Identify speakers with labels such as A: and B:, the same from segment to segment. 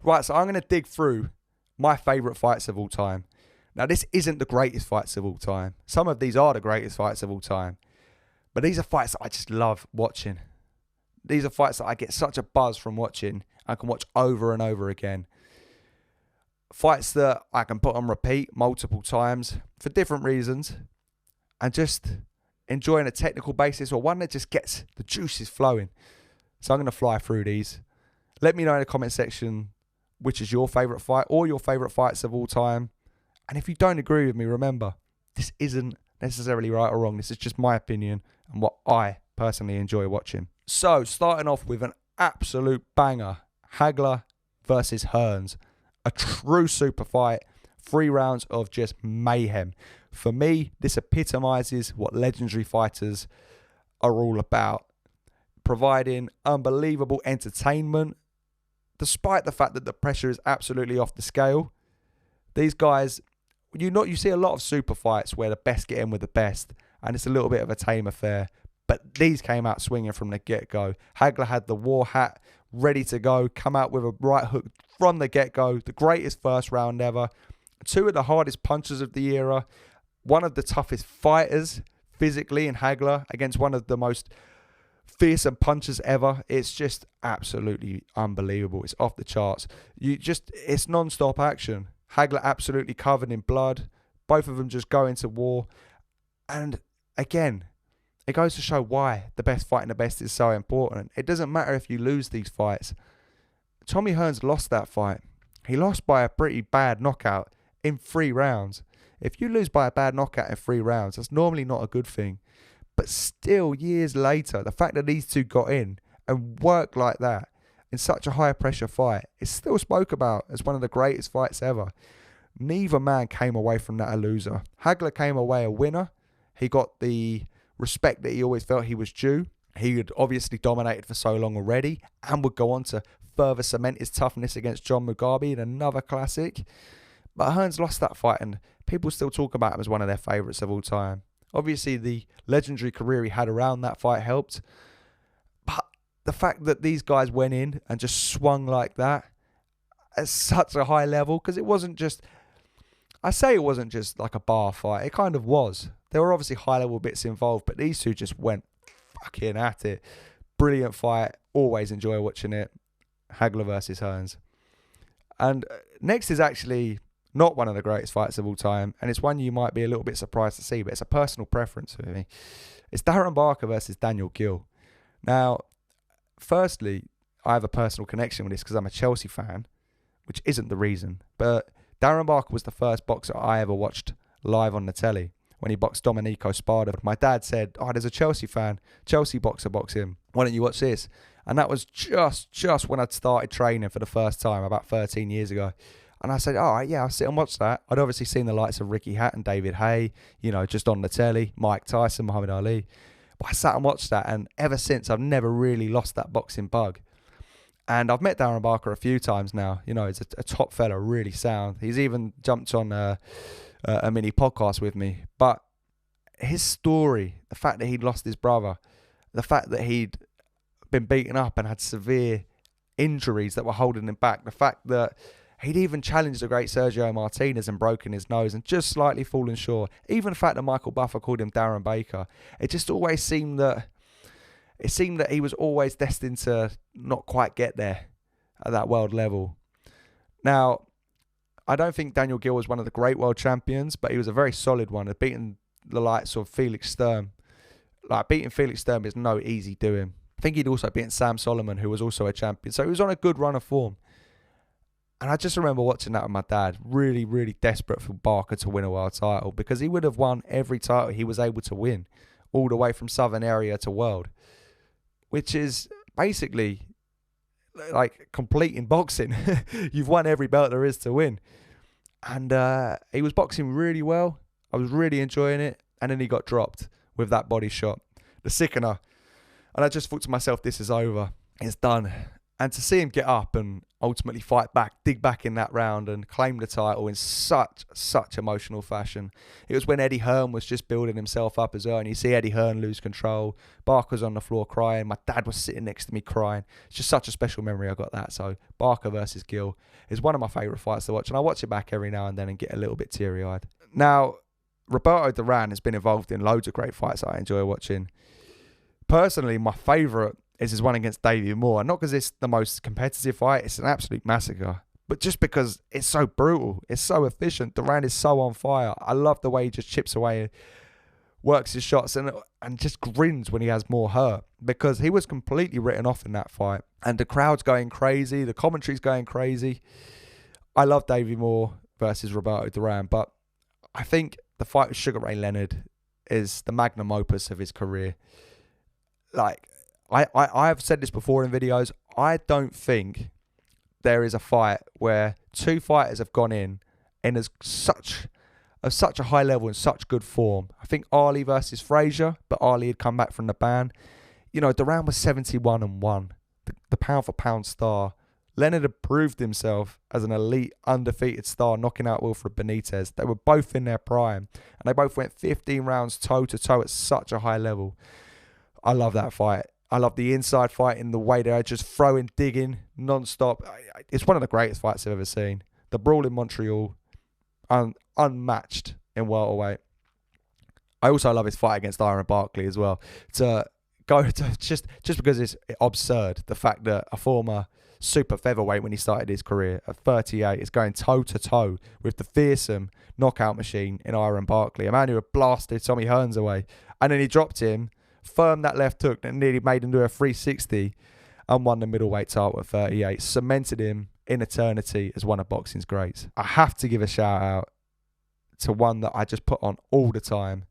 A: Right, so I'm going to dig through my favourite fights of all time. Now, this isn't the greatest fights of all time. Some of these are the greatest fights of all time. But these are fights that I just love watching. These are fights that I get such a buzz from watching. I can watch over and over again. Fights that I can put on repeat multiple times for different reasons. And just enjoying a technical basis, or one that just gets the juices flowing. So I'm going to fly through these. Let me know in the comment section which is your favourite fight or your favourite fights of all time. And if you don't agree with me, remember, this isn't necessarily right or wrong. This is just my opinion and what I personally enjoy watching. So, starting off with an absolute banger. Haggler versus Hearns. A true super fight. 3 rounds of just mayhem. For me, this epitomises what legendary fighters are all about. Providing unbelievable entertainment, despite the fact that the pressure is absolutely off the scale. These guys, you see a lot of super fights where the best get in with the best, and it's a little bit of a tame affair. But these came out swinging from the get-go. Haggler had the war hat ready to go, come out with a right hook from the get-go. The greatest first round ever. 2 of the hardest punchers of the era. One of the toughest fighters physically in Haggler against one of the most fearsome punchers ever. It's just absolutely unbelievable. It's off the charts. It's non-stop action. Haggler absolutely covered in blood. Both of them just going to war. And again, it goes to show why the best fighting the best is so important. It doesn't matter if you lose these fights. Tommy Hearns lost that fight. He lost by a pretty bad knockout in 3 rounds. If you lose by a bad knockout in 3 rounds, that's normally not a good thing. But still, years later, the fact that these two got in and worked like that in such a high pressure fight, it's still spoke about as one of the greatest fights ever. Neither man came away from that a loser. Haggler came away a winner. He got the respect that he always felt he was due. He had obviously dominated for so long already and would go on to further cement his toughness against John Mugabe in another classic. But Hearns lost that fight and people still talk about him as one of their favourites of all time. Obviously, the legendary career he had around that fight helped. But the fact that these guys went in and just swung like that at such a high level, because it wasn't just... I say it wasn't just like a bar fight. It kind of was. There were obviously high-level bits involved, but these two just went fucking at it. Brilliant fight. Always enjoy watching it. Haggler versus Hearns. And next is actually not one of the greatest fights of all time, and it's one you might be a little bit surprised to see, but it's a personal preference for me. It's Duran versus Daniel Gill. Now, firstly, I have a personal connection with this because I'm a Chelsea fan, which isn't the reason, but Duran was the first boxer I ever watched live on the telly when he boxed Domenico Spada. My dad said, there's a Chelsea fan, Chelsea boxer box him. Why don't you watch this? And that was just when I'd started training for the first time about 13 years ago. And I said, all right, yeah, I'll sit and watch that. I'd obviously seen the likes of Ricky Hatton, David Hay, just on the telly, Mike Tyson, Muhammad Ali. But I sat and watched that, and ever since, I've never really lost that boxing bug. And I've met Duran a few times now. He's a top fella, really sound. He's even jumped on a mini podcast with me. But his story, the fact that he'd lost his brother, the fact that he'd been beaten up and had severe injuries that were holding him back, the fact that he'd even challenged the great Sergio Martinez and broken his nose and just slightly fallen short. Even the fact that Michael Buffer called him Darren Baker. It just always seemed that he was always destined to not quite get there at that world level. Now, I don't think Daniel Gill was one of the great world champions, but he was a very solid one. He'd beaten the likes of Felix Sturm. Beating Felix Sturm is no easy doing. I think he'd also beaten Sam Solomon, who was also a champion. So he was on a good run of form. And I just remember watching that with my dad, really, really desperate for Barker to win a world title, because he would have won every title he was able to win, all the way from Southern Area to world, which is basically like completing boxing. You've won every belt there is to win. And he was boxing really well. I was really enjoying it. And then he got dropped with that body shot, the sickener. And I just thought to myself, this is over. It's done. And to see him get up and ultimately fight back, dig back in that round and claim the title in such emotional fashion. It was when Eddie Hearn was just building himself up as well. And you see Eddie Hearn lose control. Barker's on the floor crying. My dad was sitting next to me crying. It's just such a special memory I got that. So Barker versus Gill is one of my favourite fights to watch. And I watch it back every now and then and get a little bit teary-eyed. Now, Roberto Duran has been involved in loads of great fights that I enjoy watching. Personally, my favourite is his one against Davey Moore. Not because it's the most competitive fight, it's an absolute massacre, but just because it's so brutal, it's so efficient. Duran is so on fire. I love the way he just chips away, works his shots, and just grins when he has more hurt, because he was completely written off in that fight. And the crowd's going crazy, the commentary's going crazy. I love Davey Moore versus Roberto Duran, but I think the fight with Sugar Ray Leonard is the magnum opus of his career. Like, I have said this before in videos. I don't think there is a fight where two fighters have gone in as such a high level and such good form. I think Ali versus Frazier, but Ali had come back from the ban. You know, Duran was 71-1, the pound for pound star. Leonard had proved himself as an elite, undefeated star, knocking out Wilfred Benitez. They were both in their prime, and they both went 15 rounds toe-to-toe at such a high level. I love that fight. I love the inside fight in the way they're just throwing, digging, non-stop. It's one of the greatest fights I've ever seen. The brawl in Montreal, unmatched in welterweight. I also love his fight against Iron Barkley as well. To go to just because it's absurd, the fact that a former super featherweight when he started his career at 38 is going toe-to-toe with the fearsome knockout machine in Iron Barkley, a man who had blasted Tommy Hearns away. And then he dropped him, firmed that left hook that nearly made him do a 360 and won the middleweight title at 38. Cemented him in eternity as one of boxing's greats. I have to give a shout out to one that I just put on all the time.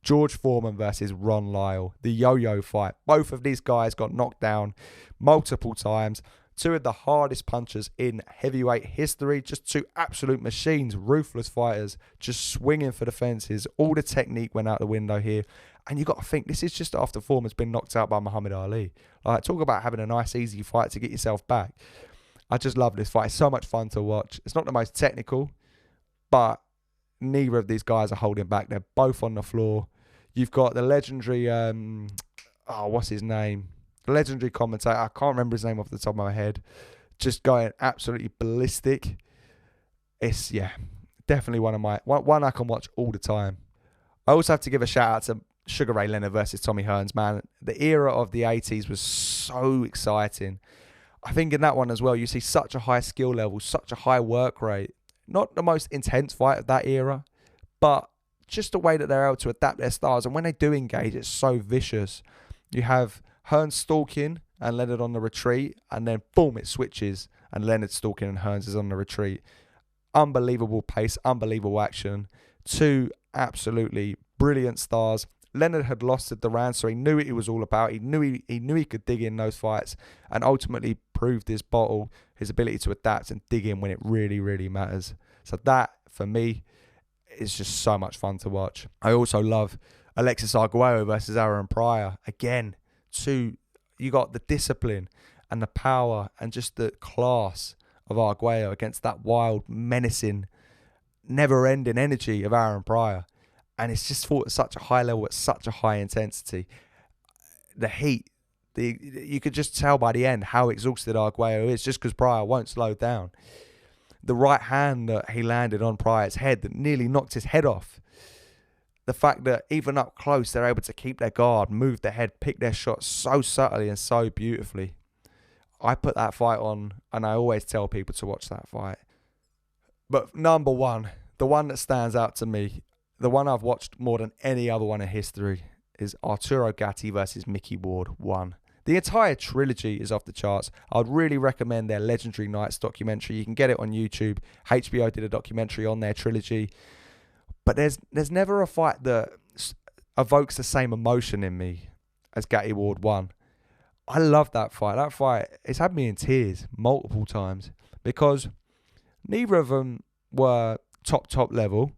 A: George Foreman versus Ron Lyle. The yo-yo fight. Both of these guys got knocked down multiple times. Two of the hardest punchers in heavyweight history. Just two absolute machines. Ruthless fighters. Just swinging for the fences. All the technique went out the window here. And you got to think, this is just after Foreman's been knocked out by Muhammad Ali. Like, talk about having a nice, easy fight to get yourself back. I just love this fight. It's so much fun to watch. It's not the most technical, but neither of these guys are holding back. They're both on the floor. You've got the legendary, what's his name? The legendary commentator. I can't remember his name off the top of my head. Just going absolutely ballistic. It's, definitely one I can watch all the time. I also have to give a shout out to Sugar Ray Leonard versus Tommy Hearns, man. The era of the 80s was so exciting. I think in that one as well, you see such a high skill level, such a high work rate. Not the most intense fight of that era, but just the way that they're able to adapt their styles. And when they do engage, it's so vicious. You have Hearns stalking and Leonard on the retreat, and then boom, it switches and Leonard stalking and Hearns is on the retreat. Unbelievable pace, unbelievable action. Two absolutely brilliant stars. Leonard had lost to Duran, so he knew what he was all about. He knew he could dig in those fights, and ultimately proved his ability to adapt and dig in when it really, really matters. So that, for me, is just so much fun to watch. I also love Alexis Arguello versus Aaron Pryor. Again, you got the discipline and the power and just the class of Arguello against that wild, menacing, never-ending energy of Aaron Pryor. And it's just fought at such a high level, at such a high intensity. The heat, you could just tell by the end how exhausted Arguello is, just because Pryor won't slow down. The right hand that he landed on Pryor's head that nearly knocked his head off. The fact that even up close, they're able to keep their guard, move their head, pick their shots so subtly and so beautifully. I put that fight on, and I always tell people to watch that fight. But number one, the one that stands out to me, the one I've watched more than any other one in history, is Arturo Gatti versus Mickey Ward 1. The entire trilogy is off the charts. I'd really recommend their Legendary Nights documentary. You can get it on YouTube. HBO did a documentary on their trilogy. But there's never a fight that evokes the same emotion in me as Gatti Ward 1. I love that fight. That fight, it's had me in tears multiple times because neither of them were top level.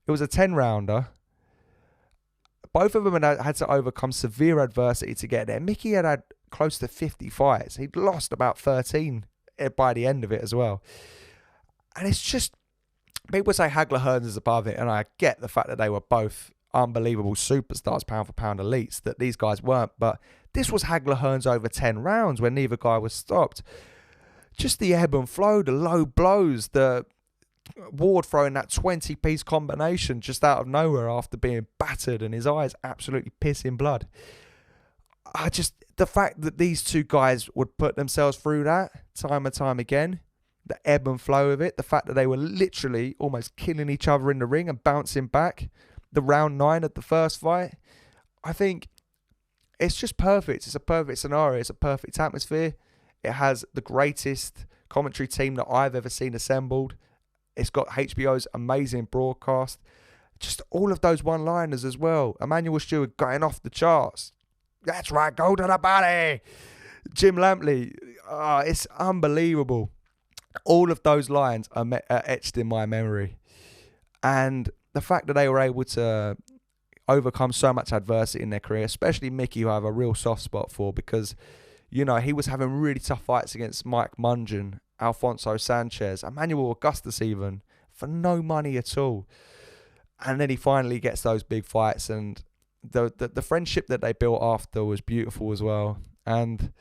A: It was a 10-rounder. Both of them had to overcome severe adversity to get there. Mickey had close to 50 fights. He'd lost about 13 by the end of it as well. And it's just, people say Haggler Hearns is above it, and I get the fact that they were both unbelievable superstars, pound for pound elites, that these guys weren't. But this was Haggler Hearns over 10 rounds when neither guy was stopped. Just the ebb and flow, the low blows, the Ward throwing that 20-piece combination just out of nowhere after being battered and his eyes absolutely pissing blood. The fact that these two guys would put themselves through that time and time again, the ebb and flow of it, the fact that they were literally almost killing each other in the ring and bouncing back, the round 9 of the first fight, I think it's just perfect. It's a perfect scenario. It's a perfect atmosphere. It has the greatest commentary team that I've ever seen assembled. It's got HBO's amazing broadcast. Just all of those one-liners as well. Emmanuel Stewart going off the charts. That's right, go to the body. Jim Lampley, it's unbelievable. All of those lines are etched in my memory. And the fact that they were able to overcome so much adversity in their career, especially Mickey, who I have a real soft spot for, because, you know, he was having really tough fights against Mike Mungeon, Alfonso Sanchez, Emmanuel Augustus even, for no money at all. And then he finally gets those big fights, and the friendship that they built after was beautiful as well. And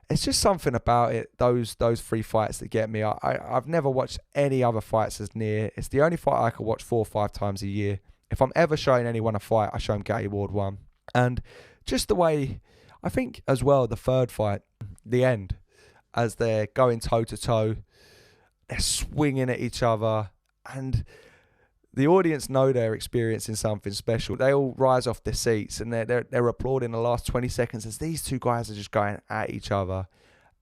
A: it's just something about it, those 3 fights that get me. I've never watched any other fights as near. It's the only fight I could watch 4 or 5 times a year. If I'm ever showing anyone a fight, I show them Gatti Ward 1. And just the way, I think as well, the third fight, the end, as they're going toe-to-toe, they're swinging at each other, and the audience know they're experiencing something special. They all rise off their seats, and they're applauding the last 20 seconds as these two guys are just going at each other.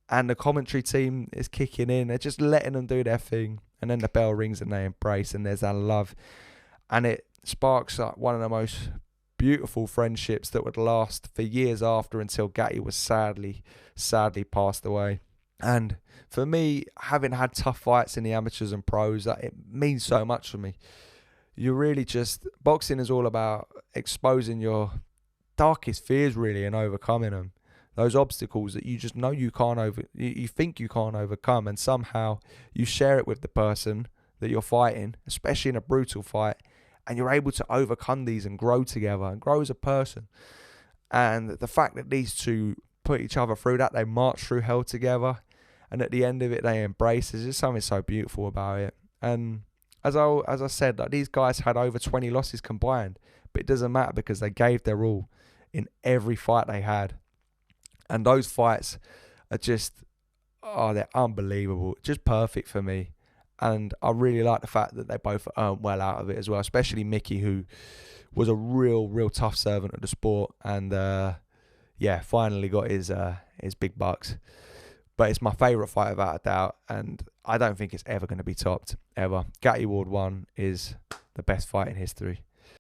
A: And the commentary team is kicking in. They're just letting them do their thing. And then the bell rings and they embrace, and there's that love. And it sparks up one of the most beautiful friendships that would last for years after, until Gatti was sadly passed away. And for me, having had tough fights in the amateurs and pros, it means so much for me. You really just, boxing is all about exposing your darkest fears really and overcoming them. Those obstacles that you just know you can't you think you can't overcome, and somehow you share it with the person that you're fighting, especially in a brutal fight, and you're able to overcome these and grow together and grow as a person. And the fact that these two put each other through that, they march through hell together, and at the end of it they embrace, there's just something so beautiful about it. And as I said, like, these guys had over 20 losses combined, but it doesn't matter because they gave their all in every fight they had. And those fights are just, they're unbelievable, just perfect for me. And I really like the fact that they both earned well out of it as well, especially Mickey, who was a real tough servant of the sport, and finally got his big bucks. But it's my favourite fight without a doubt, and I don't think it's ever going to be topped, ever. Gatti Ward 1 is the best fight in history.